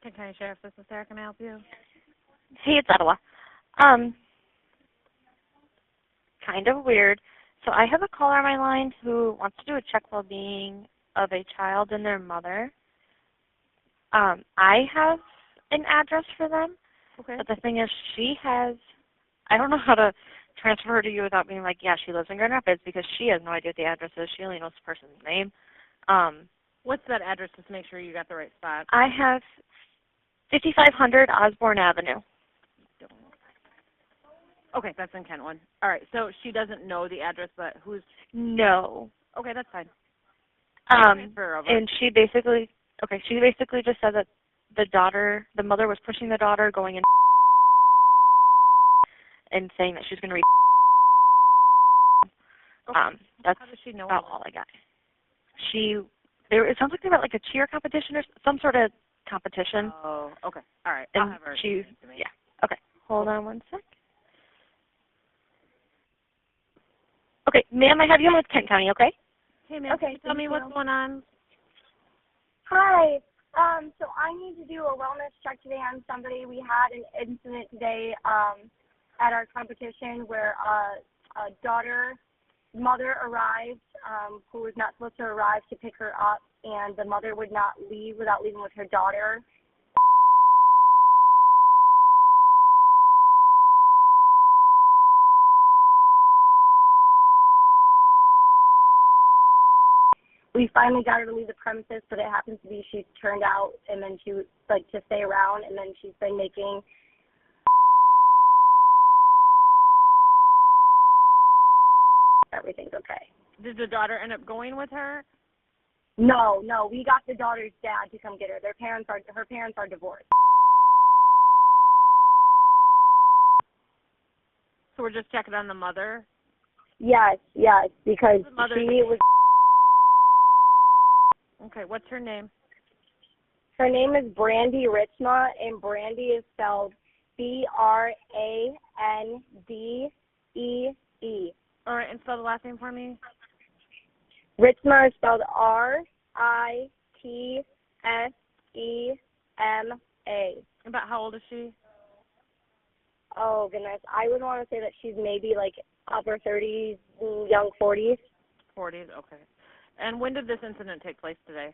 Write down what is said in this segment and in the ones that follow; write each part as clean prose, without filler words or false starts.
Kent County Sheriff's, this is Sarah. Can I help you? Hey, it's Ottawa. Kind of weird. So I have a caller on my line who wants to do a check well-being of a child and their mother. I have an address for them, Okay. but the thing is I don't know how to transfer her to you without being like, yeah, she lives in Grand Rapids, because she has no idea what the address is. She only knows the person's name. What's that address, just to make sure you got the right spot? I have 5500 Osborne Avenue. Okay, that's in Kentwood. All right, so she doesn't know the address, but who's... No. Okay, that's fine. And she basically just said that the mother was pushing the daughter, going in and saying that she's going to read. Okay. That's How does she know about all I got. It sounds like they were at like a cheer competition or some sort of competition. Oh, okay. All right. And I'll have her. yeah. Okay. Hold on one sec. Okay, ma'am, I have you on with Kent County, okay? Hey, ma'am, can you tell me what's going on? Hi. So I need to do a wellness check today on somebody. We had an incident today at our competition where a mother arrived who was not supposed to arrive to pick her up, and the mother would not leave without leaving with her daughter. We finally got her to leave the premises, but it happens to be she turned out, and then she would like to stay around, and then she's been making everything's okay. Did the daughter end up going with her? No, we got the daughter's dad to come get her. Her parents are divorced. So we're just checking on the mother? Yes, because she was. Okay, what's her name? Her name is Brandy Richma, and Brandy is spelled Brandee. All right, and spell the last name for me. Richma is spelled Ritsema. About how old is she? Oh, goodness. I would want to say that she's maybe like upper 30s, young 40s. 40s, okay. And when did this incident take place today?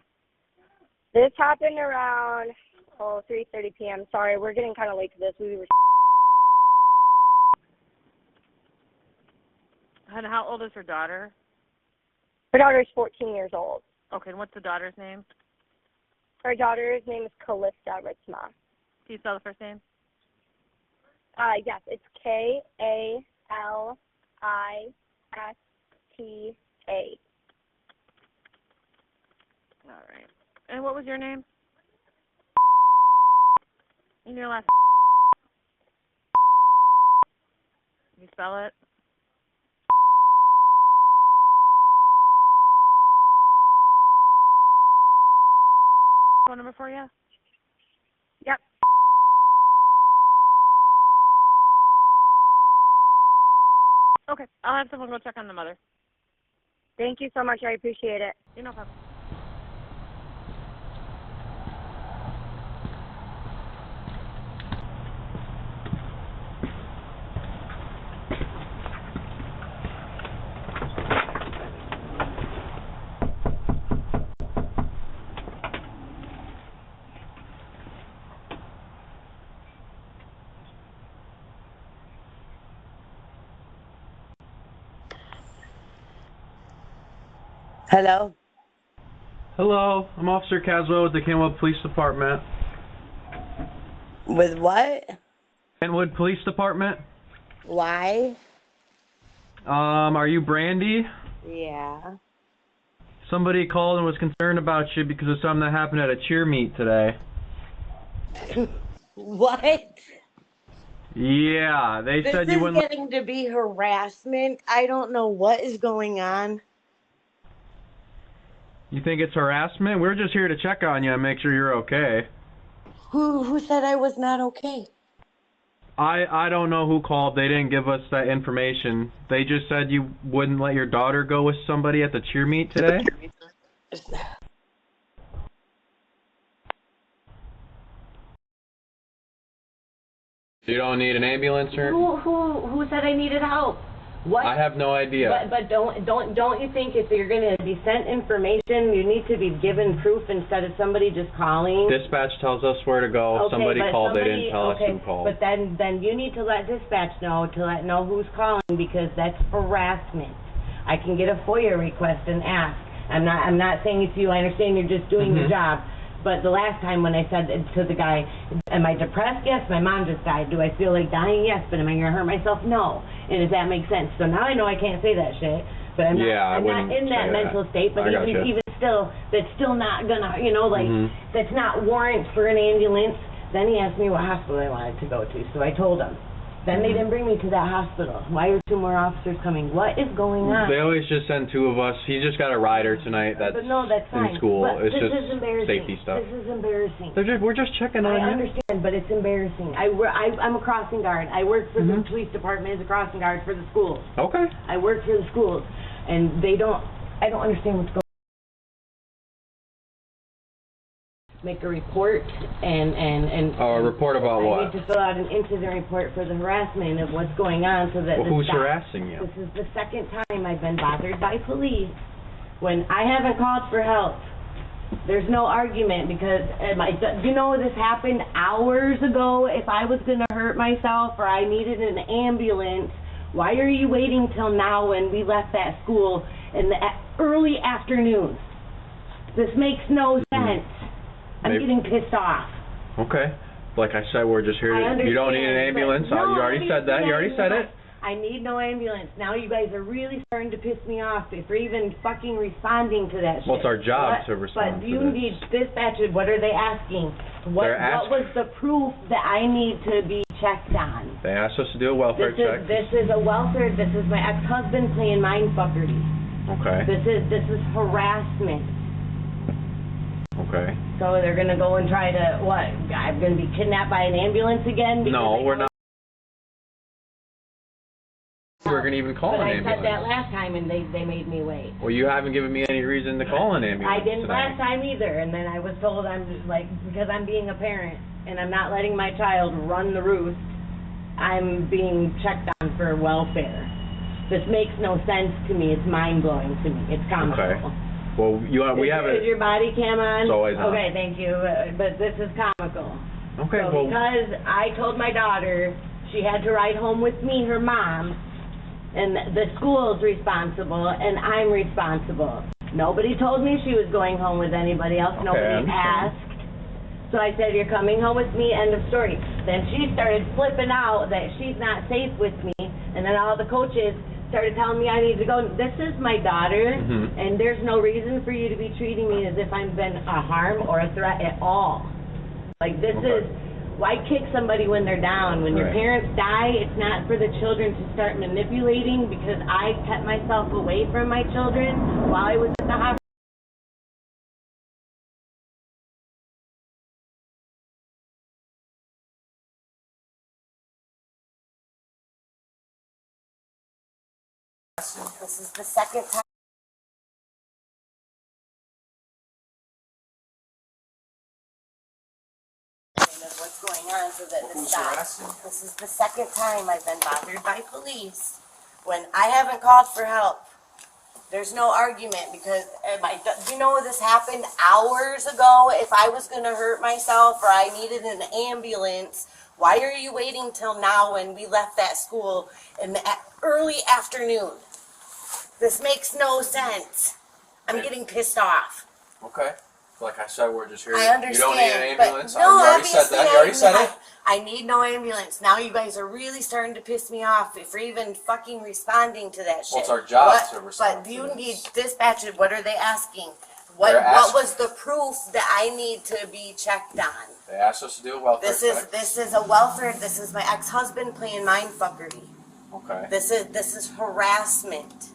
This happened around 3:30 p.m. Sorry, we're getting kind of late to this. We were. And how old is her daughter? Her daughter is 14 years old. Okay, and what's the daughter's name? Her daughter's name is Callista Ritzma. Can you spell the first name? Yes, it's Kalista. All right. And what was your name? And your last Can you spell it? Phone number for you? Yep. Okay, I'll have someone go check on the mother. Thank you so much. I appreciate it. You know, problem. Hello? Hello, I'm Officer Caswell with the Kentwood Police Department. With what? Kentwood Police Department? Why? Are you Brandy? Yeah. Somebody called and was concerned about you because of something that happened at a cheer meet today. What? Yeah, they said you wouldn't... This is getting to be harassment. I don't know what is going on. You think it's harassment? We're just here to check on you and make sure you're okay. Who said I was not okay? I don't know who called. They didn't give us that information. They just said you wouldn't let your daughter go with somebody at the cheer meet today? You don't need an ambulance or? Who said I needed help? What? I have no idea. But don't you think if you're going to be sent information, you need to be given proof instead of somebody just calling? Dispatch tells us where to go. Somebody called. They didn't tell us who called. But then you need to let dispatch know know who's calling, because that's harassment. I can get a FOIA request and ask. I'm not saying it's you. I understand you're just doing your job. But the last time when I said to the guy, am I depressed? Yes, my mom just died. Do I feel like dying? Yes, but am I going to hurt myself? No. And does that make sense? So now I know I can't say that shit, but I'm not in that mental state. But even still, that's still not going to, that's not warrant for an ambulance. Then he asked me what hospital I wanted to go to, so I told him. Then they didn't bring me to that hospital. Why are 2 more officers coming? What is going on? They always just send 2 of us. He just got a rider tonight that's in school. But it's this just is embarrassing. safety stuff. This is embarrassing. We're just checking on you. I understand, but it's embarrassing. I'm a crossing guard. I work for the police department as a crossing guard for the schools. Okay. I work for the schools, and I don't understand what's going on. Make a report and a report about what? I need to fill out an incident report for the harassment of what's going on, so that who's harassing you? This is the second time I've been bothered by police when I haven't called for help. There's no argument, because do you know this happened hours ago? If I was going to hurt myself or I needed an ambulance, why are you waiting till now when we left that school in the early afternoon? This makes no sense. I'm getting pissed off. Okay. Like I said, we're just here to... You don't need an ambulance? No, you already said that. You already said it. I need no ambulance. Now you guys are really starting to piss me off if you're even fucking responding to that shit. Well, it's our job to respond to this. But you need dispatches. What are they asking? What was the proof that I need to be checked on? They asked us to do a welfare check. This is a welfare. This is my ex-husband playing mindfuckery. Okay. This is harassment. Okay. So they're going to go and try to, what? I'm going to be kidnapped by an ambulance again? No, we're not. We're going to even call an ambulance. But I said that last time, and they made me wait. Well, you haven't given me any reason to call an ambulance. I didn't tonight. last time either, and then I was told because I'm being a parent, and I'm not letting my child run the roost, I'm being checked on for welfare. This makes no sense to me. It's mind-blowing to me. It's comical. Okay. Well, we have Is your body cam on? It's always on. Okay, thank you. But this is comical. Okay, so because I told my daughter she had to ride home with me, her mom, and the school's responsible, and I'm responsible. Nobody told me she was going home with anybody else. Okay, Nobody asked. So I said, you're coming home with me, end of story. Then she started flipping out that she's not safe with me, and then all the coaches started telling me I need to go. This is my daughter, and there's no reason for you to be treating me as if I've been a harm or a threat at all. Like, this is, why kick somebody when they're down? When your parents die, it's not for the children to start manipulating, because I kept myself away from my children while I was at the hospital. This is the second time. Of what's going on, so that this stops. This is the second time I've been bothered by police when I haven't called for help. There's no argument, because do you know this happened hours ago? If I was going to hurt myself or I needed an ambulance, why are you waiting till now when we left that school in the early afternoon? This makes no sense. I'm getting pissed off. Okay. Like I said, we're just here. I understand. You don't need an ambulance. But no, you already said that. You already said it. I need no ambulance. Now you guys are really starting to piss me off if you're even fucking responding to that shit. Well, it's our job to respond. But you need dispatches. What are they asking? What was the proof that I need to be checked on? They asked us to do a welfare check. This is a welfare. This is my ex-husband playing mindfuckery. Okay. This is harassment.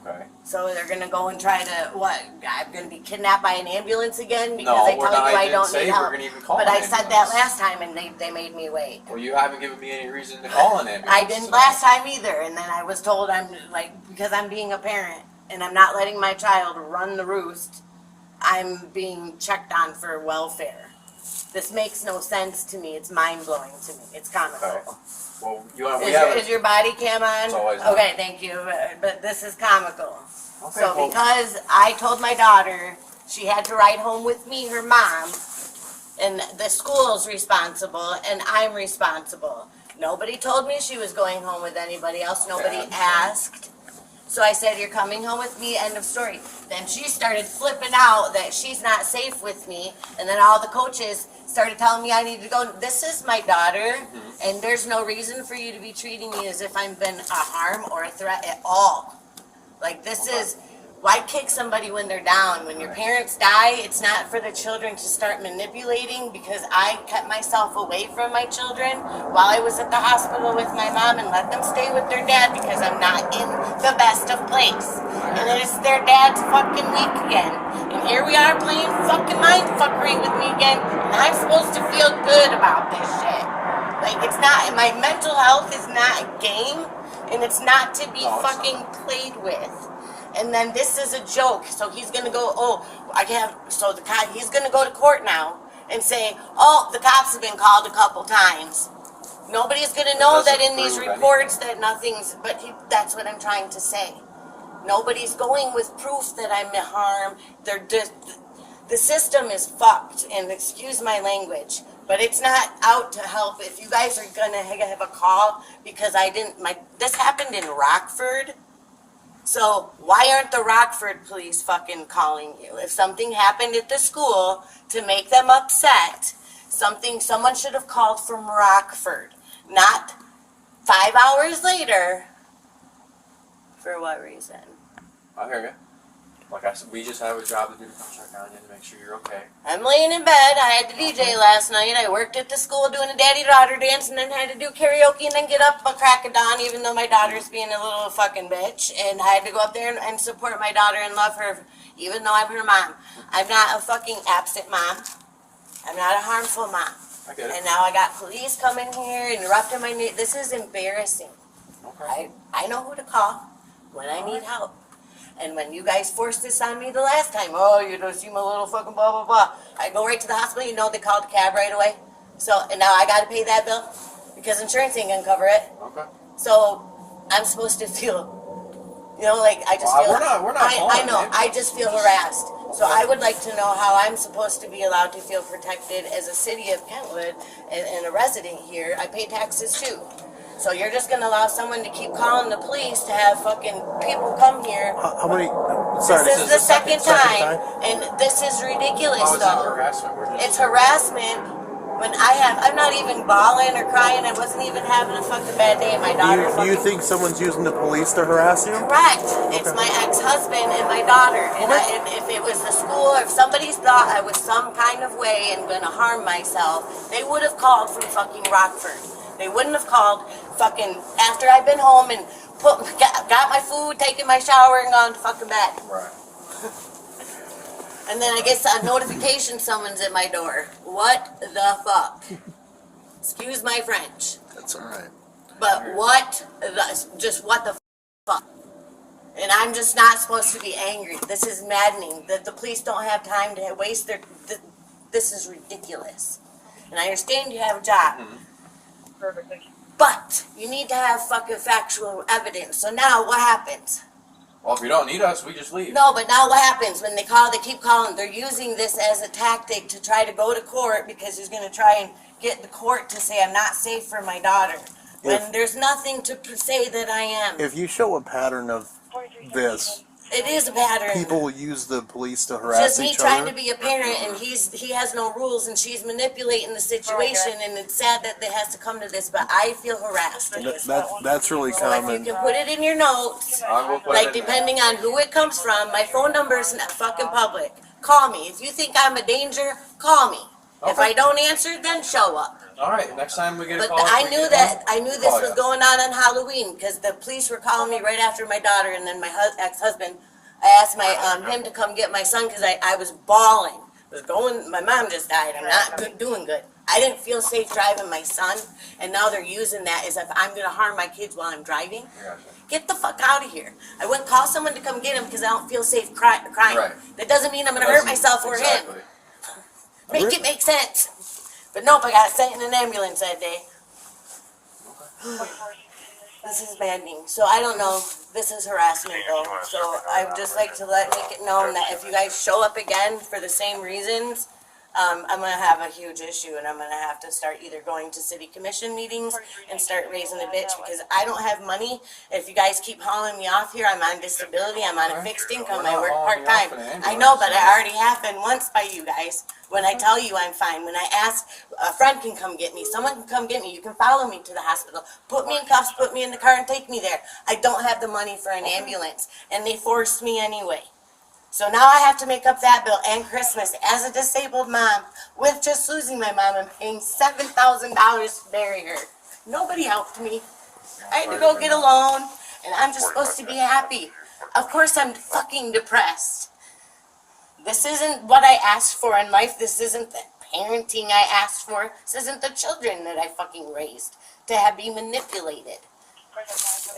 Okay. So they're gonna go and try to what? I'm gonna be kidnapped by an ambulance again because no, I tell you I don't need help. We're gonna even call but an I ambulance. said that last time and they made me wait. Well, you haven't given me any reason to call an ambulance. I didn't last time either, and then I was told because I'm being a parent and I'm not letting my child run the roost, I'm being checked on for welfare. This makes no sense to me. It's mind-blowing to me. It's comical. Okay. Well, Is your body cam on? It's always on. Okay, thank you. But this is comical. Okay, So well- because I told my daughter she had to ride home with me, her mom, and the school's responsible, and I'm responsible. Nobody told me she was going home with anybody else. Nobody asked. So I said, you're coming home with me, end of story. Then she started flipping out that she's not safe with me, and then all the coaches started telling me I need to go. This is my daughter, and there's no reason for you to be treating me as if I've been a harm or a threat at all. Like, this is, why kick somebody when they're down? When your parents die, it's not for the children to start manipulating, because I kept myself away from my children while I was at the hospital with my mom and let them stay with their dad because I'm not in the best of place. And then it's their dad's fucking week again. And here we are playing fucking mind fuckery with me again. And I'm supposed to feel good about this shit. Like, it's not, my mental health is not a game, and it's not to be fucking played with. And then this is a joke. So he's gonna go, he's gonna go to court now and say, oh, the cops have been called a couple times. Nobody's gonna know that in these reports that nothing's, that's what I'm trying to say. Nobody's going with proof that I'm a harm. The system is fucked, and excuse my language, but it's not out to help. If you guys are gonna have a call, because this happened in Rockford. So why aren't the Rockford police fucking calling you? If something happened at the school to make them upset, someone should have called from Rockford, not 5 hours later. For what reason? I hear you. Like I said, we just have a job to do to come check on you to make sure you're okay. I'm laying in bed. I had to DJ last night. I worked at the school doing a daddy-daughter dance, and then had to do karaoke and then get up a crack of dawn, even though my daughter's being a little fucking bitch. And I had to go up there and support my daughter and love her, even though I'm her mom. I'm not a fucking absent mom. I'm not a harmful mom. I get it. And now I got police coming here, interrupting my need. This is embarrassing. Okay. I know who to call when I need help. And when you guys forced this on me the last time, oh, you don't seem a little fucking blah, blah, blah. I go right to the hospital, you know they called a cab right away. So, and now I gotta pay that bill because insurance ain't gonna cover it. Okay. So, I'm supposed to feel, like I just feel. We're not I know, calling, I just feel harassed. So I would like to know how I'm supposed to be allowed to feel protected as a city of Kentwood and a resident here. I pay taxes too. So you're just gonna allow someone to keep calling the police to have fucking people come here? How many? Sorry, This is the second time, and this is ridiculous How is that though. harassment? It's harassment when I'm not even bawling or crying. I wasn't even having a fucking bad day. My daughter. Do you think someone's using the police to harass you? Correct. It's my ex-husband and my daughter. And if it was the school, if somebody thought I was some kind of way and gonna harm myself, they would have called from fucking Rockford. They wouldn't have called fucking after I've been home and got my food, taken my shower, and gone to fucking bed. Right. And then I get a notification summons at my door. What the fuck? Excuse my French. That's all right. But what the fuck? And I'm just not supposed to be angry. This is maddening. The police don't have time to waste this is ridiculous. And I understand you have a job. But you need to have fucking factual evidence. So now what happens? Well, if you don't need us, we just leave. No, but now what happens when they keep calling? They're using this as a tactic to try to go to court because he's going to try and get the court to say I'm not safe for my daughter. When there's nothing to say that I am. If you show a pattern of this, it is a pattern. people will use the police to harass Just me each trying other. to be a parent, and he has no rules, and she's manipulating the situation, and it's sad that it has to come to this, but I feel harassed. That's really So if common. you can put it in your notes, I will put like it in. depending on who it comes from, my phone number is not fucking public. Call me. If you think I'm a danger, call me. If I don't answer, then show up. All right. Next time we get a But call. I knew this call was you. going on Halloween because the police were calling me right after my daughter, and then my ex-husband. I asked him to come get my son because I was bawling. My mom just died. I'm not doing good. I didn't feel safe driving my son, and now they're using that as if I'm going to harm my kids while I'm driving. Gotcha. Get the fuck out of here. I wouldn't call someone to come get him because I don't feel safe crying. Right. That doesn't mean I'm going to hurt myself or him. Exactly. Make it make sense. But nope, I got sent in an ambulance that day. This is maddening. So I don't know. This is harassment though. So I would just like to make it known that if you guys show up again for the same reasons, I'm going to have a huge issue, and I'm going to have to start either going to city commission meetings and start raising a bitch, because I don't have money. If you guys keep hauling me off here, I'm on disability, I'm on a fixed income, I work part-time. I know, but it already happened once by you guys. When I tell you I'm fine, when I ask, a friend can come get me, someone can come get me, you can follow me to the hospital, put me in cuffs, put me in the car, and take me there. I don't have the money for an ambulance, and they forced me anyway. So now I have to make up that bill and Christmas as a disabled mom, with just losing my mom and paying $7,000 to bury her. Nobody helped me. I had to go get a loan, and I'm just supposed to be happy. Of course I'm fucking depressed. This isn't what I asked for in life. This isn't the parenting I asked for. This isn't the children that I fucking raised to be manipulated.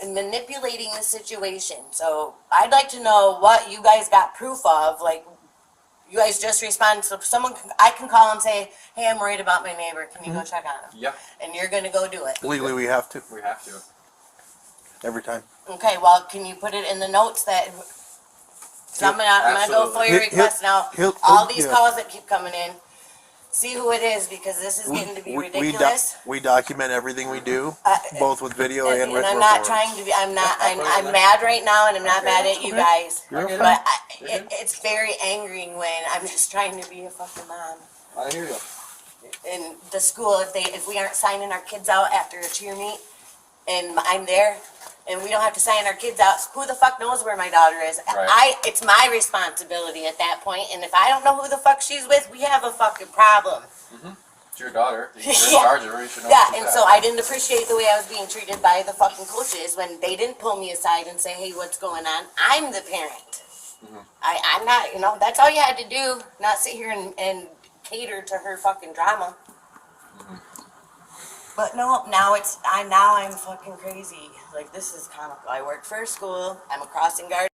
And manipulating the situation. So I'd like to know what you guys got proof of. Like, you guys just respond. So I can call and say, hey, I'm worried about my neighbor. Can you go check on him? Yeah. And you're going to go do it. Legally, we have to. We have to. Every time. Okay, well, can you put it in the notes that... So I'm gonna go for your request now. All these calls that keep coming in, see who it is, because this is getting to be ridiculous. We document everything we do, both with video and written I'm not reports. trying to be. I'm mad right now, and I'm not mad at you guys. But it's very angering when I'm just trying to be a fucking mom. I hear you. In the school, if we aren't signing our kids out after a cheer meet, and I'm there, and we don't have to sign our kids out, who the fuck knows where my daughter is? Right. It's my responsibility at that point, and if I don't know who the fuck she's with, we have a fucking problem. Mm-hmm. It's your daughter. You're in charge of her. You should know. Yeah, and so I didn't appreciate the way I was being treated by the fucking coaches when they didn't pull me aside and say, hey, what's going on? I'm the parent. Mm-hmm. I'm not, that's all you had to do, not sit here and cater to her fucking drama. Mm-hmm. But no, now I'm fucking crazy. Like, this is comical. I work for a school. I'm a crossing guard.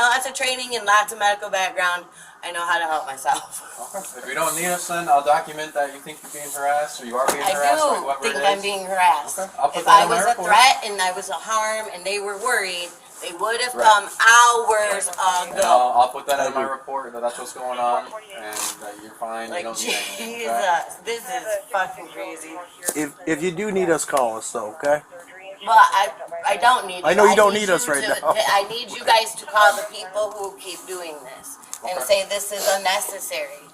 Lots of training and lots of medical background. I know how to help myself. Okay. If you don't need us, then I'll document that you think you're being harassed, or you are being harassed by whoever I do it think is. I'm being harassed. Okay. I'll put If that I in my was a report. threat and I was a harm and they were worried, they would have come hours And ago. I'll put that in my report, that that's what's going on, and that you're fine, you Like, don't need anything. Jesus, Okay? this is fucking crazy. If you do need us, call us though, okay? Well, I don't need you. I know you don't need us right now. I need you guys to call the people who keep doing this and say this is unnecessary.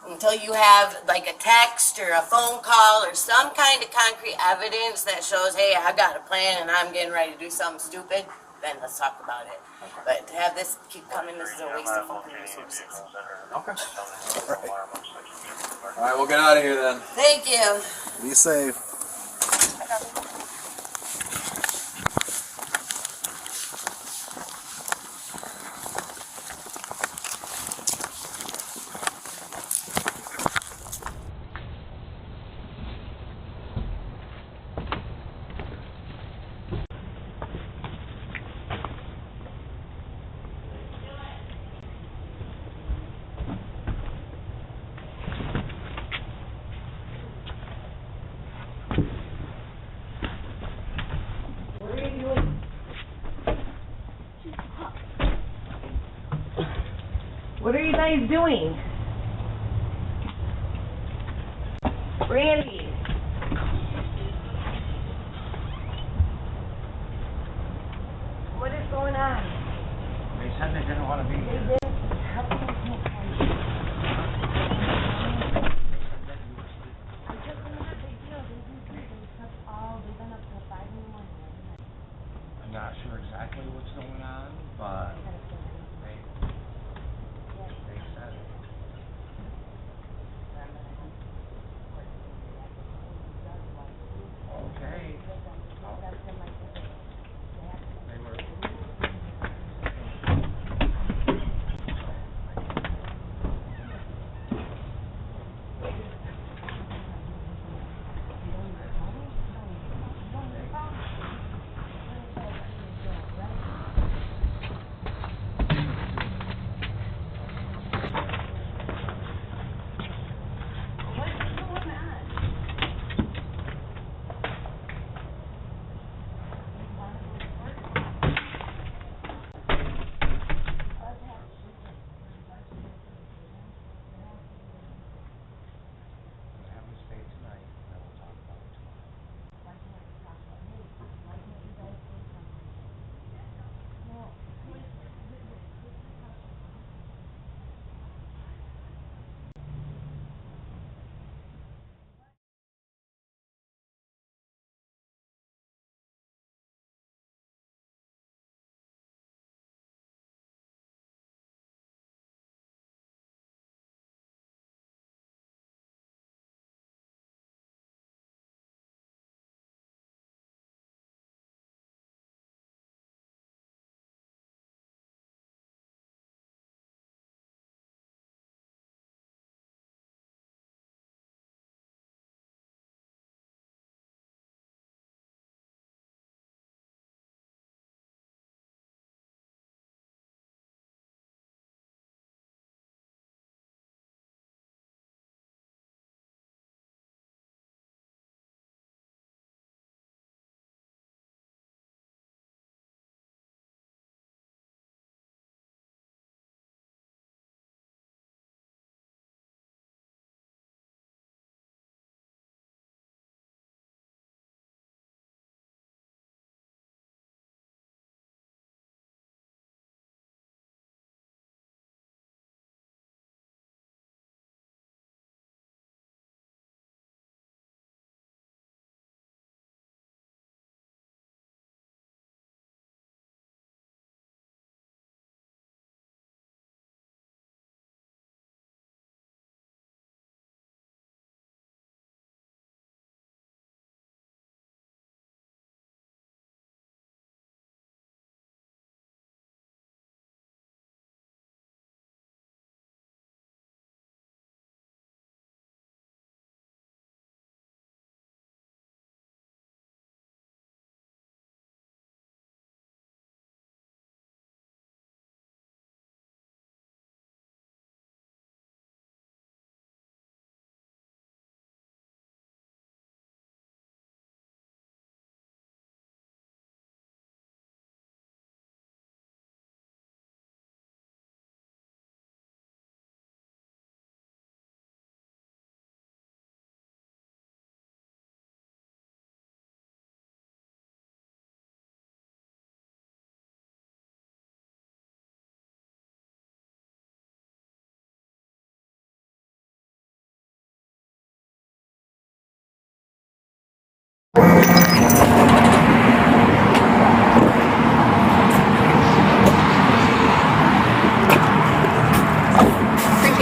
Until you have like a text or a phone call or some kind of concrete evidence that shows, hey, I got a plan and I'm getting ready to do something stupid, then let's talk about it. But to have this keep coming, this is a waste of fucking resources. Okay. Alright, we'll get out of here then. Thank you. Be safe. What are you guys doing? Randy. What is going on? They said they didn't want to be here. I'm not sure exactly what's going on, but they said okay. They were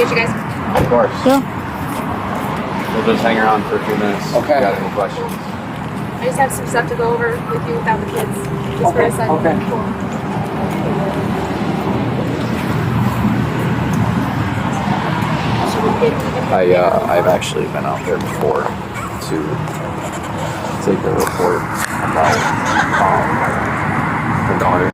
appreciate you guys. Of course. Yeah. We'll just hang around for a few minutes. Okay. If you got any questions. I just have some stuff to go over with you without the kids. Just for a second. Okay. Cool. I've actually been out there before to take a report about the daughter.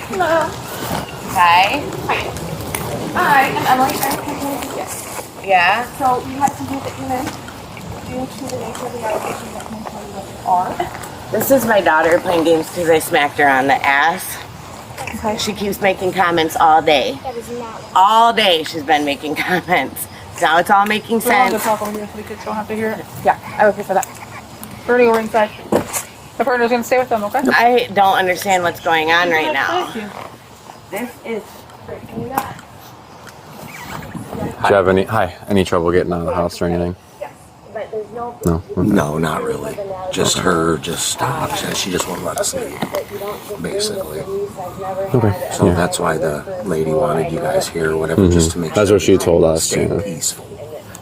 Hello. Hi. Hi, I'm Emily. I'm Yeah. So we had some people that came in due to the nature of the allegations that can tell you what they are. This is my daughter playing games because I smacked her on the ass. Okay. She keeps making comments all day. That is not. All day she's been making comments. Now it's all making We're going to sense. talk over here so the kids don't have to hear it. Yeah, I would prefer that. We're going to go inside. The partner's going to stay with them, okay? I don't understand what's going on right now. Thank you. This is freaking nuts. Do you have any trouble getting out of the house or anything? But there's no. No. Okay. No, not really. Just her just stopped. She just won't let us leave, basically. Okay. So that's why the lady wanted you guys here or whatever, just to make That's sure what she told us. stay Yeah. peaceful.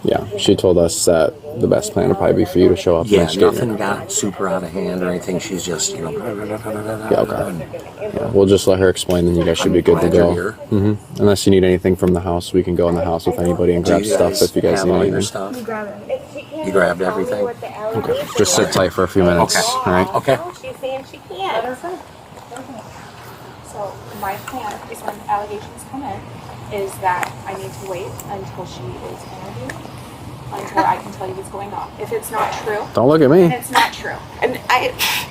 Yeah, she told us that the best plan would probably be for you to show up. Yeah, and skate nothing got super out of hand or anything. She's just, you know. Yeah, okay. Yeah, we'll just let her explain, and you guys should be good to glad go. you're Unless you need anything from the house, we can go in the house with anybody and grab Do you stuff guys if you guys have need all your anything. stuff? You grab it. You grabbed everything? Okay. Just sit tight for a few minutes. Okay. All right. Okay. She's saying she can't. Let her finish. So my plan is when allegations come in, is that I need to wait until she is interviewed, until I can tell you what's going on. If it's not true, Don't look at then me. it's not true. And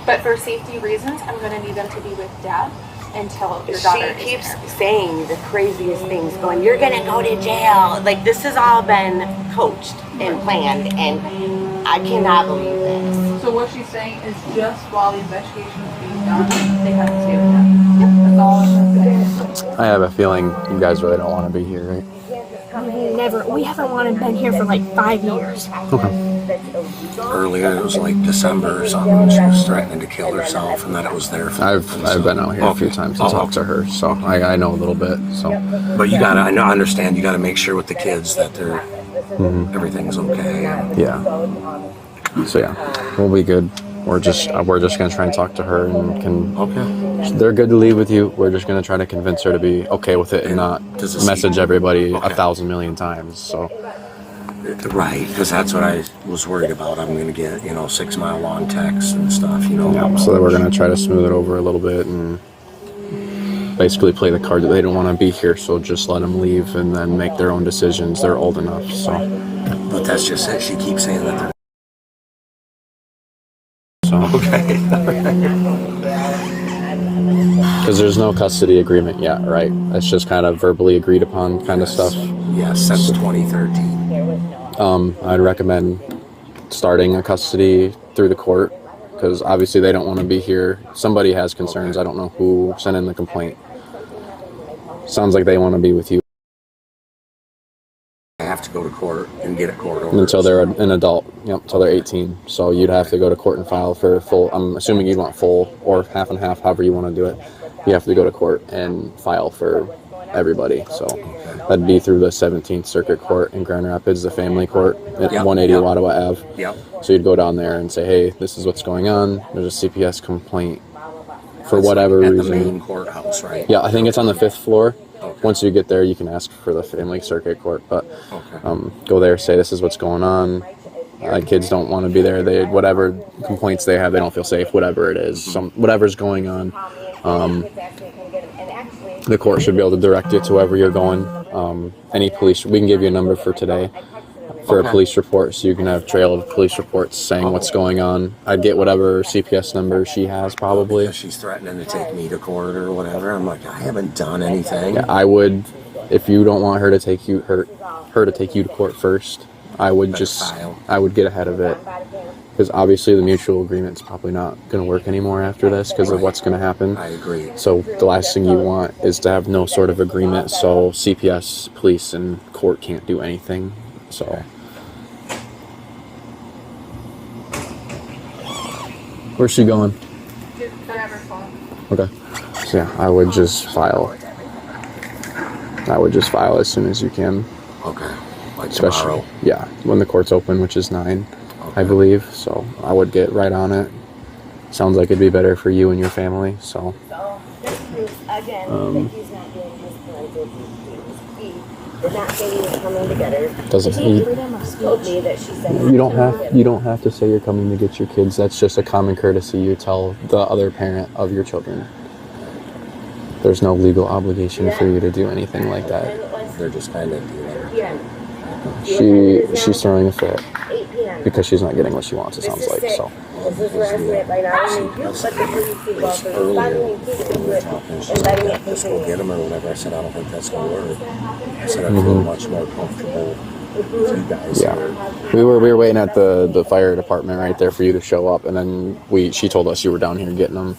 But for safety reasons, I'm going to need them to be with Dad until your daughter she keeps is here. saying the craziest things, going, "You're gonna go to jail." Like, this has all been coached and planned, and I cannot believe this. So what she's saying is just while the investigation is being done, they have to stay with them. That's all I'm saying. I have a feeling you guys really don't want to be here, right? We haven't been here for like 5 years. Okay. Earlier, it was like December or something, and she was threatening to kill herself, and that it was there. I've been out here a few times to talk to her, so I know a little bit. So. But you gotta, I understand. You gotta make sure with the kids that they're everything's okay. Yeah. So yeah, we'll be good. We're just gonna try and talk to her and can. Okay. They're good to leave with you. We're just gonna try to convince her to be okay with it and not message everybody 1,000 million times. So. Right, because that's what I was worried about. I'm gonna get 6 mile long texts and stuff. Yeah. So that we're gonna try to smooth it over a little bit and basically play the card that they don't want to be here. So just let them leave and then make their own decisions. They're old enough. So. But that's just it. She keeps saying that they're. So. Okay. Because there's no custody agreement yet, right? It's just kind of verbally agreed upon kind of stuff. Yes, since 2013. I'd recommend starting a custody through the court because obviously they don't want to be here. Somebody has concerns. I don't know who sent in the complaint. Sounds like they want to be with you. I have to go to court and get a court order. Until they're an adult. Yep, until they're 18. So you'd have to go to court and file for full. I'm assuming you'd want full or half and half, however you want to do it. You have to go to court and file for everybody. So that'd be through the 17th Circuit Court in Grand Rapids, the family court at 180 Ottawa Ave. Yep. So you'd go down there and say, hey, this is what's going on. There's a CPS complaint for whatever at reason. The main courthouse, right? Yeah, I think it's on the 5th floor. Okay. Once you get there, you can ask for the family circuit court. But go there, say this is what's going on. Kids don't want to be there. They whatever complaints they have, they don't feel safe. Whatever it is, whatever's going on. The court should be able to direct you to wherever you're going. Any police, we can give you a number for today for a police report, so you can have trail of police reports saying what's going on. I'd get whatever CPS number she has, probably. Because she's threatening to take me to court or whatever. I'm like, I haven't done anything. Yeah, I would, if you don't want her to take you her to take you to court first, I would I would get ahead of it. Because obviously the mutual agreement's probably not going to work anymore after this because of what's going to happen. I agree. So the last thing you want is to have no sort of agreement, so CPS, police, and court can't do anything. So. Where's she going? Whatever phone. Okay. So yeah, I would just file. As soon as you can. Okay. Like Especially, tomorrow? yeah, when the court's open, which is 9, I believe. So I would get right on it. Sounds like it'd be better for you and your family. So. So this proves again that he's not doing his forensic duties. did not say he was coming to get her. Doesn't She told me that she said you don't have to say you're coming to get your kids. That's just a common courtesy you tell the other parent of your children. There's no legal obligation for you to do anything like that. They're just kind of dealing. She's throwing a fit because she's not getting what she wants, it sounds like. So this is harassment by not only you, but the police people for responding and keeping to it and letting it Let's go get them or whatever. I said, I don't think that's going to work. I said, I feel much more comfortable with you guys. Yeah, we were waiting at the fire department right there for you to show up, and then she told us you were down here getting them.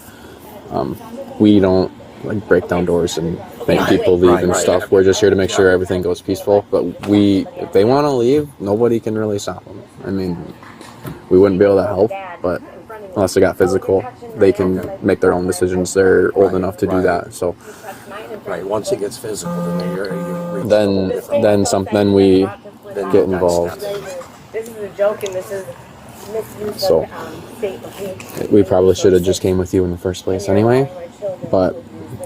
We don't like break down doors and make people leave and stuff. We're just here to make sure everything goes peaceful. But if they want to leave, nobody can really stop them. I mean, we wouldn't be able to help, but unless they got physical, they can make their own decisions. They're old enough to do that. So right, once it gets physical, then we get involved. This is a joke and this is misuse So of state. we probably should have just came with you in the first place anyway, but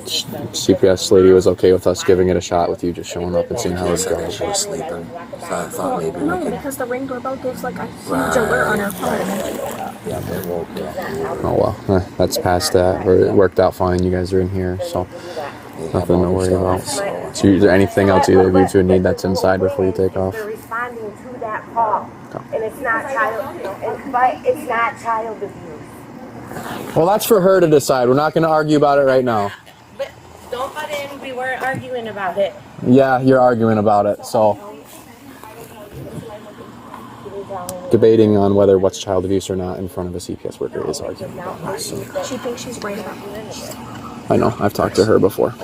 CPS lady was okay with us giving it a shot with you just showing up and seeing how it goes. She was sleeping, so I thought maybe we could. Because the Ring doorbell gives like a huge alert on her phone. Yeah, they woke up. Oh well, that's past that. It worked out fine. You guys are in here, so nothing to worry about. So is there anything else either of you two need that's inside before you take off? They're responding to that call, and it's not but it's not child abuse. Well, that's for her to decide. We're not going to argue about it right now. But don't butt in. We weren't arguing about it. Yeah, you're arguing about it, so debating on whether what's child abuse or not in front of a CPS worker is arguing about it. So. She thinks she's right about it. I know. I've talked to her before.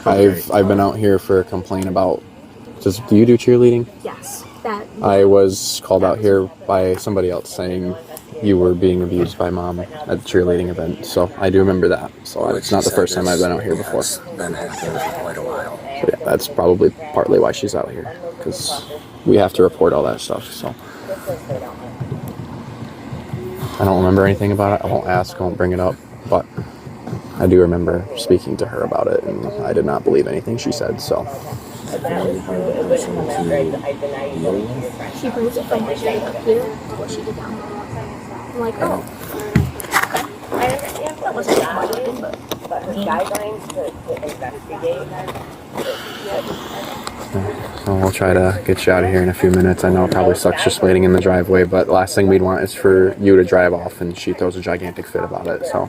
I've been out here for a complaint about. Do you do cheerleading? Yes. I was called out here by somebody else saying you were being abused by mom at the cheerleading event. So I do remember that. So it's not the first time I've been out here before. It's been happening for quite a while. So yeah, that's probably partly why she's out here, because we have to report all that stuff. So I don't remember anything about it. I won't ask. I won't bring it up. But I do remember speaking to her about it, and I did not believe anything she said. So. She brings it financially up here to what she did down there. I'm like, oh. That wasn't that much, but her guidelines to investigate. So we'll try to get you out of here in a few minutes. I know it probably sucks just waiting in the driveway, but the last thing we'd want is for you to drive off and she throws a gigantic fit about it. So,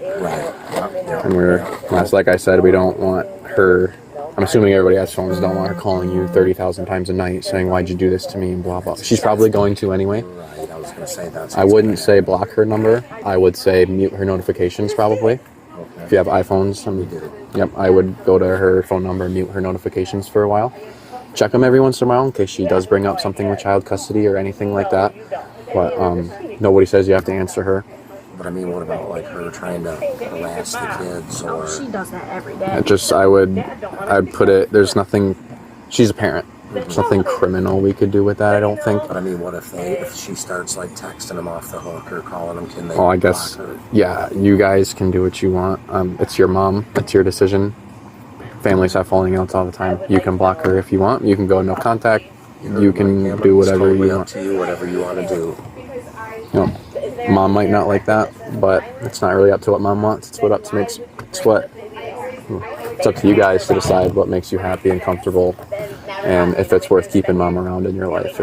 and like I said, we don't want her. I'm assuming everybody has phones. Don't want her calling you 30,000 times a night saying, "Why'd you do this to me?" and blah blah. She's probably going to anyway. Right, I was going to say that. I wouldn't say block her number. I would say mute her notifications probably. Okay. If you have iPhones, I would go to her phone number and mute her notifications for a while. Check them every once in a while in case she does bring up something with child custody or anything like that. But nobody says you have to answer her. But I mean, what about like her trying to harass the kids or? She does that every day. I'd put it. There's nothing. She's a parent. There's nothing criminal we could do with that. I don't think. But I mean, what if she starts like texting them off the hook or calling them? Can they? Well, I guess. Yeah, you guys can do what you want. It's your mom. It's your decision. Families have falling outs all the time. You can block her if you want. You can go no contact. You can do whatever you want. Up to you, whatever you want to do. Mom might not like that, but it's not really up to what mom wants. It's up to you guys to decide what makes you happy and comfortable, and if it's worth keeping mom around in your life.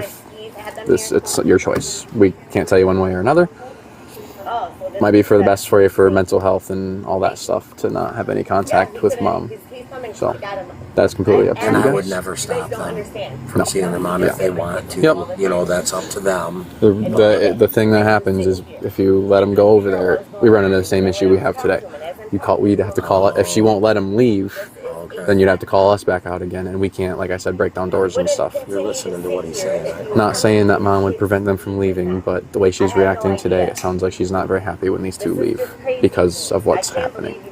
It's your choice. We can't tell you one way or another. Might be for the best for you for mental health and all that stuff to not have any contact with mom. So that's completely up to you guys. And I would never stop them from seeing their mom if they want to. Yep. You know, that's up to them. The thing that happens is if you let them go over there, we run into the same issue we have today. We'd have to call it. If she won't let them leave, then you'd have to call us back out again, and we can't, like I said, break down doors and stuff. You're listening to what he's saying. Not saying that mom would prevent them from leaving, but the way she's reacting today, it sounds like she's not very happy when these two leave because of what's happening.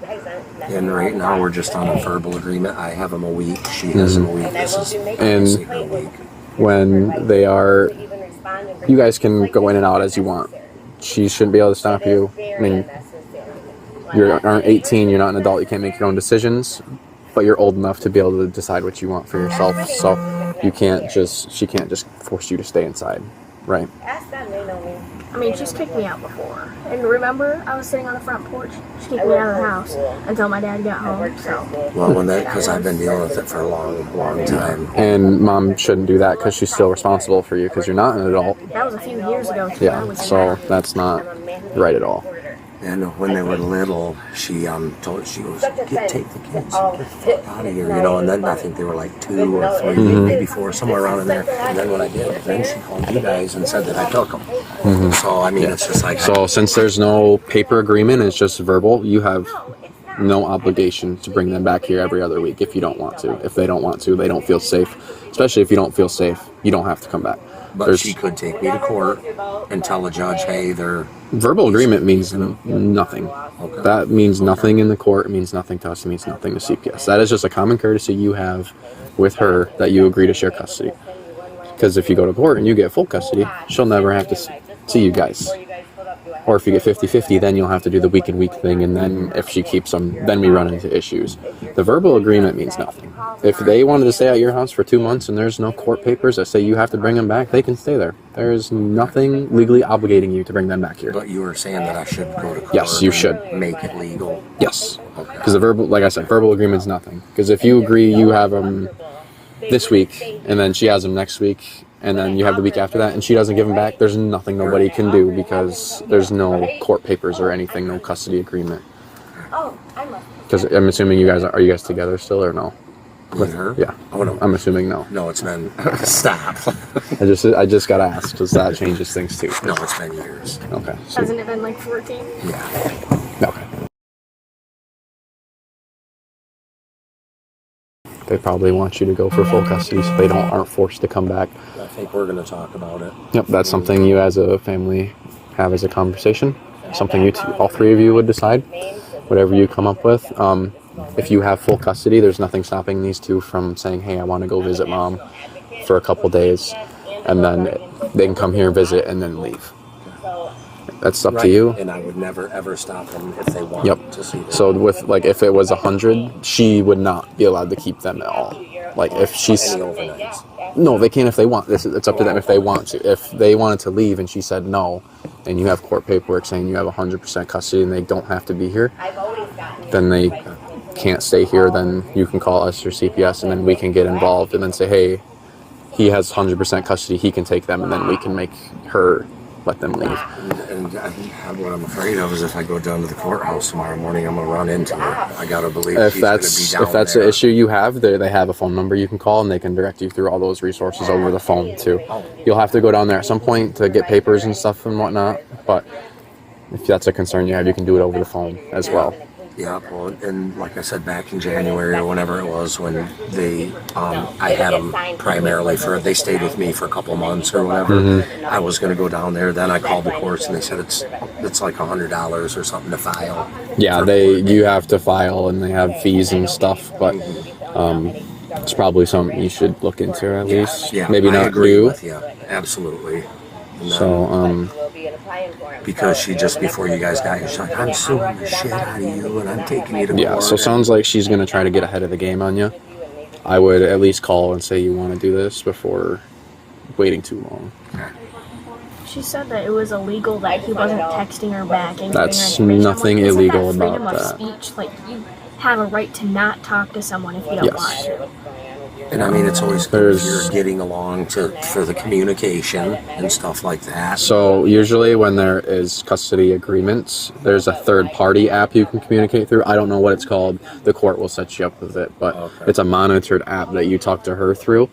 And right now we're just on a verbal agreement. I have them a week. She has them a week. This is and her week. When they are, you guys can go in and out as you want. She shouldn't be able to stop you. I mean, you aren't 18. You're not an adult. You can't make your own decisions. But you're old enough to be able to decide what you want for yourself. So she can't just force you to stay inside, right? Ask them, they know me. I mean, she's kicked me out before. And remember, I was sitting on the front porch. She kicked me out of the house until my dad got home, so. Well, because I've been dealing with it for a long, long time. And mom shouldn't do that because she's still responsible for you because you're not an adult. That was a few years ago, too. Yeah, so that's not right at all. And when they were little, she told her, she goes, take the kids, get the fuck out of here, and then I think they were like 2 or 3, maybe 4, somewhere around in there. And then when I did, then she called you guys and said that I took them. So, I mean, it's just like... So, since there's no paper agreement, it's just verbal, you have no obligation to bring them back here every other week if you don't want to. If they don't want to, they don't feel safe. Especially if you don't feel safe, you don't have to come back. But she could take me to court and tell the judge, hey, they're... Verbal agreement means nothing. Okay. That means nothing in the court. It means nothing to us. It means nothing to CPS. That is just a common courtesy you have with her that you agree to share custody. Because if you go to court and you get full custody, she'll never have to see you guys. Or if you get 50-50, then you'll have to do the week and week thing, and then if she keeps them, then we run into issues. The verbal agreement means nothing. If they wanted to stay at your house for 2 months and there's no court papers that say you have to bring them back, they can stay there. There is nothing legally obligating you to bring them back here. But you were saying that I should go to court. Yes, you should. Make it legal. Yes. Okay. Because the verbal, like I said, verbal agreement is nothing. Because if you agree you have them this week, and then she has them next week, and then you have the week after that, and she doesn't give them back, there's nothing nobody can do because there's no court papers or anything, no custody agreement. Because I'm assuming you guys are you guys together still or no? With her? Yeah. Oh, no. I'm assuming no. No, it's been... Stop. I just gotta ask because that changes things too. No, it's been years. Okay. So, Hasn't it been like 14? Yeah. okay. They probably want you to go for full custody so they aren't forced to come back. I think we're going to talk about it. Yep, that's something you as a family have as a conversation. Something all 3 of you would decide, whatever you come up with. If you have full custody, there's nothing stopping these 2 from saying, hey, I want to go visit mom for a couple days, and then they can come here, visit, and then leave. That's up to you. And I would never, ever stop them if they want to see them. So with, like, if it was 100, she would not be allowed to keep them at all. Like, if she's... Any overnights? No, they can if they want. It's up to them if they want to. If they wanted to leave and she said no, and you have court paperwork saying you have 100% custody and they don't have to be here, then they can't stay here, then you can call us or CPS and then we can get involved and then say, hey, he has 100% custody, he can take them, and then we can make her let them leave. And what I'm afraid of is if I go down to the courthouse tomorrow morning, I'm going to run into her. I got to believe she's going to be down If that's there. the issue you have, they have a phone number you can call and they can direct you through all those resources over the phone too. You'll have to go down there at some point to get papers and stuff and whatnot, but if that's a concern you have, you can do it over the phone as well. Yeah, well, and like I said, back in January or whenever it was, when they, I had them primarily they stayed with me for a couple months or whatever. I was going to go down there. Then I called the courts and they said it's like $100 or something to file. Yeah, you have to file and they have fees and stuff, but it's probably something you should look into at least. Yeah, maybe not I agree do. with you. Absolutely. And so, because she just before you guys got here, she's like, I'm suing the shit out of you and I'm taking you to court. Yeah, so sounds like she's going to try to get ahead of the game on you. I would at least call and say you want to do this before waiting too long. She said that it was illegal that he wasn't texting her back. And That's her nothing like, illegal that about freedom of speech? Like, you have a right to not talk to someone if you don't want to. And I mean, it's always good if you're getting along for the communication and stuff like that. So usually when there is custody agreements, there's a third-party app you can communicate through. I don't know what it's called. The court will set you up with it, but it's a monitored app that you talk to her through.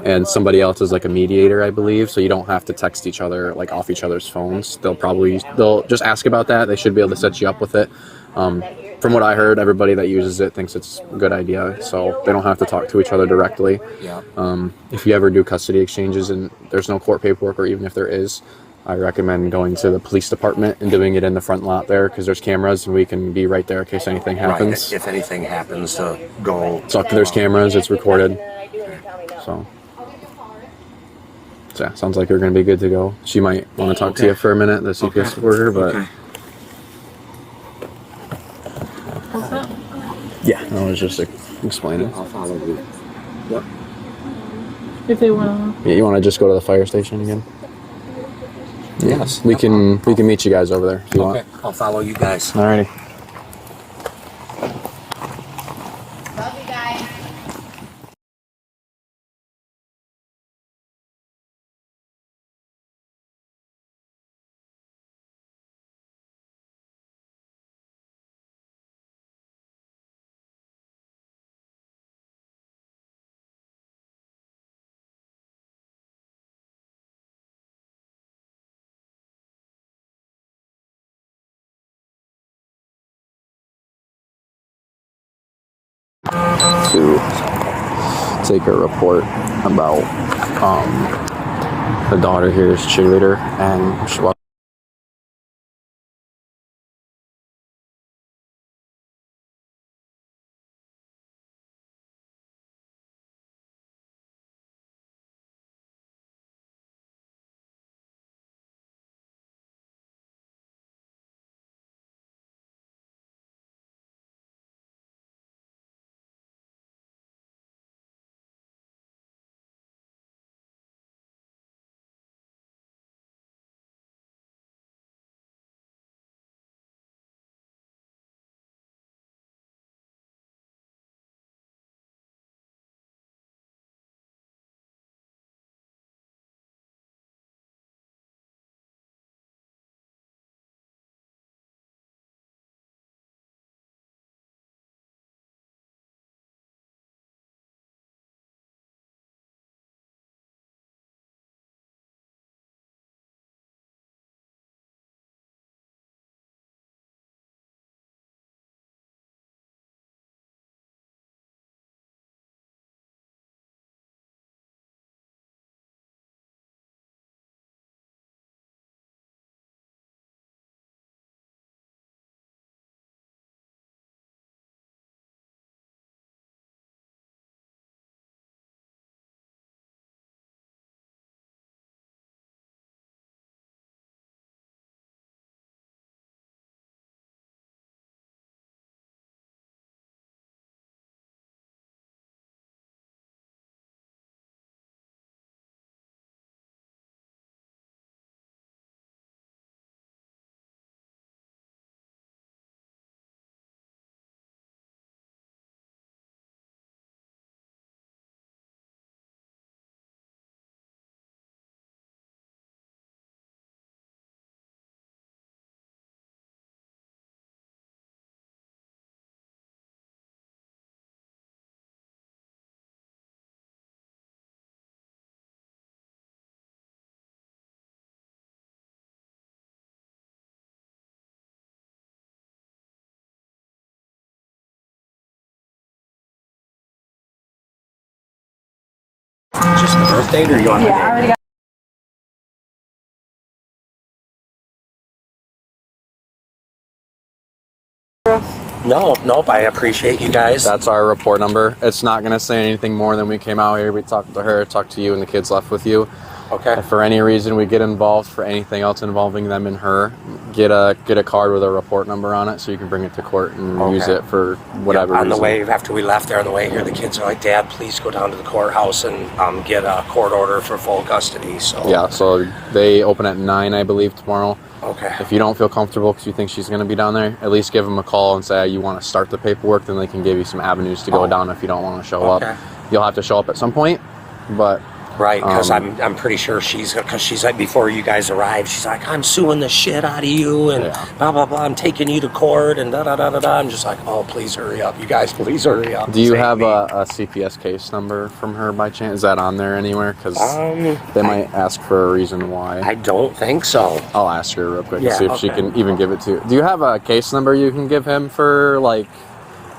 And somebody else is like a mediator, I believe, so you don't have to text each other like off each other's phones. They'll just ask about that. They should be able to set you up with it. From what I heard, everybody that uses it thinks it's a good idea, so they don't have to talk to each other directly. If you ever do custody exchanges and there's no court paperwork, or even if there is, I recommend going to the police department and doing it in the front lot there, because there's cameras and we can be right there in case anything happens. Right, if anything happens to go... So there's cameras, it's recorded. So yeah, sounds like you're going to be good to go. She might want to talk to you for a minute, the CPS worker, but... Yeah, I was just explaining. I'll follow you. Yep. If they want to. Yeah, you want to just go to the fire station again? Yes. We can meet you guys over there if you want. I'll follow you guys. Alrighty. Love you guys. To take a report about the daughter here's cheerleader, and she was Just the birth date, or you want? Yeah, I already got. Nope. I appreciate you guys. That's our report number. It's not going to say anything more than we came out here. We talked to her, talked to you, and the kids left with you. Okay. If for any reason we get involved for anything else involving them and her, get a card with a report number on it so you can bring it to court and use it for whatever On reason. the way, after we left there on the way here, the kids are like, Dad, please go down to the courthouse and get a court order for full custody. So Yeah, so they open at 9, I believe, tomorrow. Okay. If you don't feel comfortable because you think she's going to be down there, at least give them a call and say you want to start the paperwork. Then they can give you some avenues to go down if you don't want to show up. You'll have to show up at some point, but... Right, because I'm pretty sure because she's like, before you guys arrived, she's like, I'm suing the shit out of you and blah, blah, blah. I'm taking you to court and da-da-da-da-da. I'm just like, oh, please hurry up. You guys, please hurry up. Do you have a CPS case number from her by chance? Is that on there anywhere? Because they might ask for a reason why. I don't think so. I'll ask her real quick and see if she can even give it to you. Do you have a case number you can give him for, like,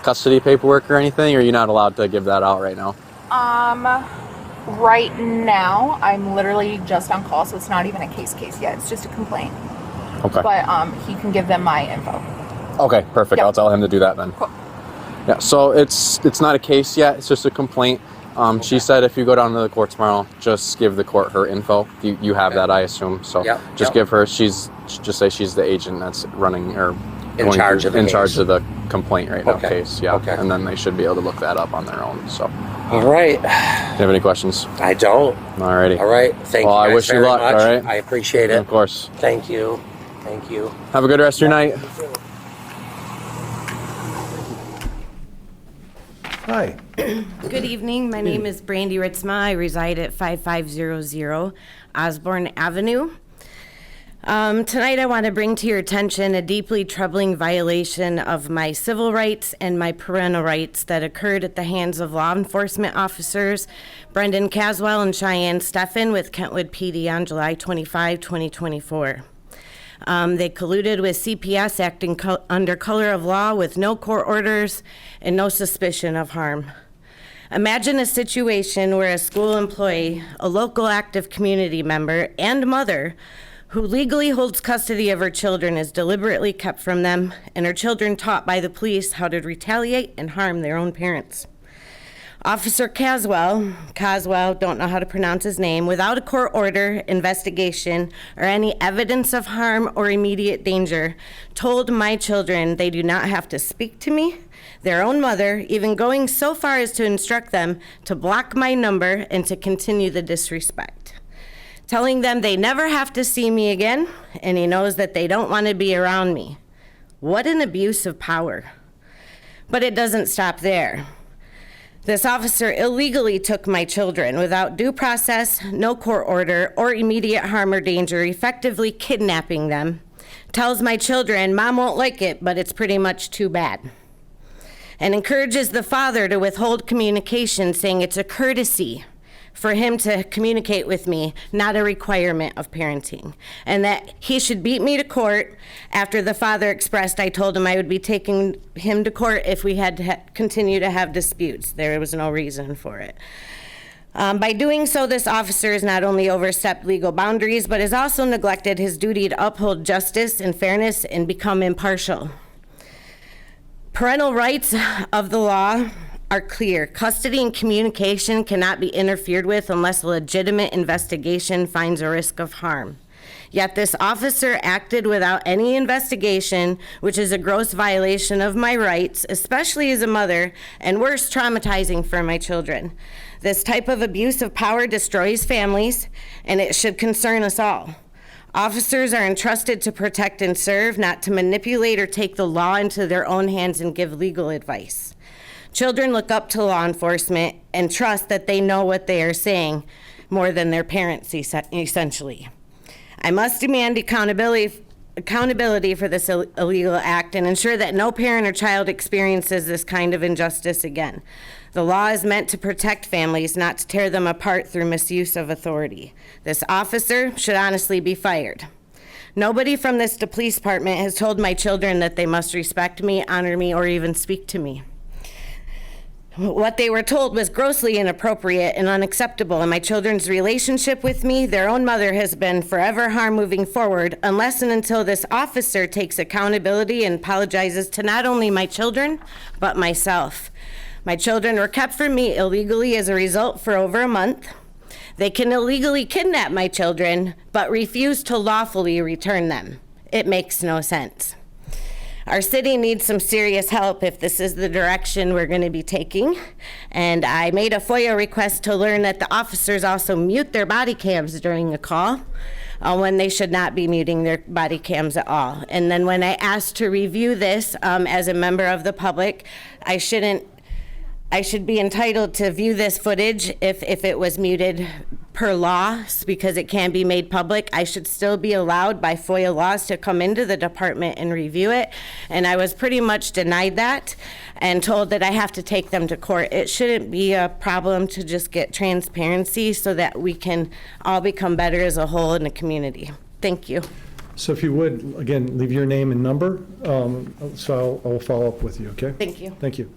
custody paperwork or anything? Or are you not allowed to give that out right now? Right now, I'm literally just on call, so it's not even a case yet. It's just a complaint. Okay. But he can give them my info. Okay, perfect. I'll tell him to do that then. Cool. Yeah, so it's not a case yet. It's just a complaint. She said if you go down to the court tomorrow, just give the court her info. You have that, I assume. So just give her. Just say she's the agent that's running or in charge of the in case. charge of the complaint right now Okay. case. Yeah. Okay. And then they should be able to look that up on their own. So. All right. Do you have any questions? I don't. Alrighty. All right. Thank well, you guys I wish you very luck. much. All right. I appreciate it. Of course. Thank you. Thank you. Have a good rest of your night. Hi. Good evening. My name is Brandy Ritzma. I reside at 5500 Osborne Avenue. Tonight I want to bring to your attention a deeply troubling violation of my civil rights and my parental rights that occurred at the hands of law enforcement officers Brendan Caswell and Cheyenne Steffen with Kentwood PD on July 25, 2024. They colluded with CPS acting under color of law with no court orders and no suspicion of harm. Imagine a situation where a school employee, a local active community member, and mother who legally holds custody of her children is deliberately kept from them, and her children taught by the police how to retaliate and harm their own parents. Officer Caswell, don't know how to pronounce his name, without a court order, investigation, or any evidence of harm or immediate danger, told my children they do not have to speak to me, their own mother, even going so far as to instruct them to block my number and to continue the disrespect. Telling them they never have to see me again, and he knows that they don't want to be around me. What an abuse of power. But it doesn't stop there. This officer illegally took my children without due process, no court order, or immediate harm or danger, effectively kidnapping them. Tells my children, Mom won't like it, but it's pretty much too bad. And encourages the father to withhold communication, saying it's a courtesy for him to communicate with me, not a requirement of parenting. And that he should beat me to court. After the father expressed, I told him I would be taking him to court if we had to continue to have disputes. There was no reason for it. By doing so, this officer has not only overstepped legal boundaries, but has also neglected his duty to uphold justice and fairness and become impartial. Parental rights of the law are clear. Custody and communication cannot be interfered with unless a legitimate investigation finds a risk of harm. Yet this officer acted without any investigation, which is a gross violation of my rights, especially as a mother, and worse, traumatizing for my children. This type of abuse of power destroys families, and it should concern us all. Officers are entrusted to protect and serve, not to manipulate or take the law into their own hands and give legal advice. Children look up to law enforcement and trust that they know what they are saying more than their parents, essentially. I must demand accountability for this illegal act and ensure that no parent or child experiences this kind of injustice again. The law is meant to protect families, not to tear them apart through misuse of authority. This officer should honestly be fired. Nobody from this police department has told my children that they must respect me, honor me, or even speak to me. What they were told was grossly inappropriate and unacceptable, and my children's relationship with me, their own mother, has been forever harm moving forward unless and until this officer takes accountability and apologizes to not only my children, but myself. My children were kept from me illegally as a result for over a month. They can illegally kidnap my children, but refuse to lawfully return them. It makes no sense. Our city needs some serious help if this is the direction we're going to be taking. And I made a FOIA request to learn that the officers also mute their body cams during a call when they should not be muting their body cams at all. And then when I asked to review this as a member of the public, I should be entitled to view this footage if it was muted per law, because it can be made public. I should still be allowed by FOIA laws to come into the department and review it. And I was pretty much denied that and told that I have to take them to court. It shouldn't be a problem to just get transparency so that we can all become better as a whole in the community. Thank you. So if you would, again, leave your name and number, so I'll follow up with you, okay? Thank you. Thank you.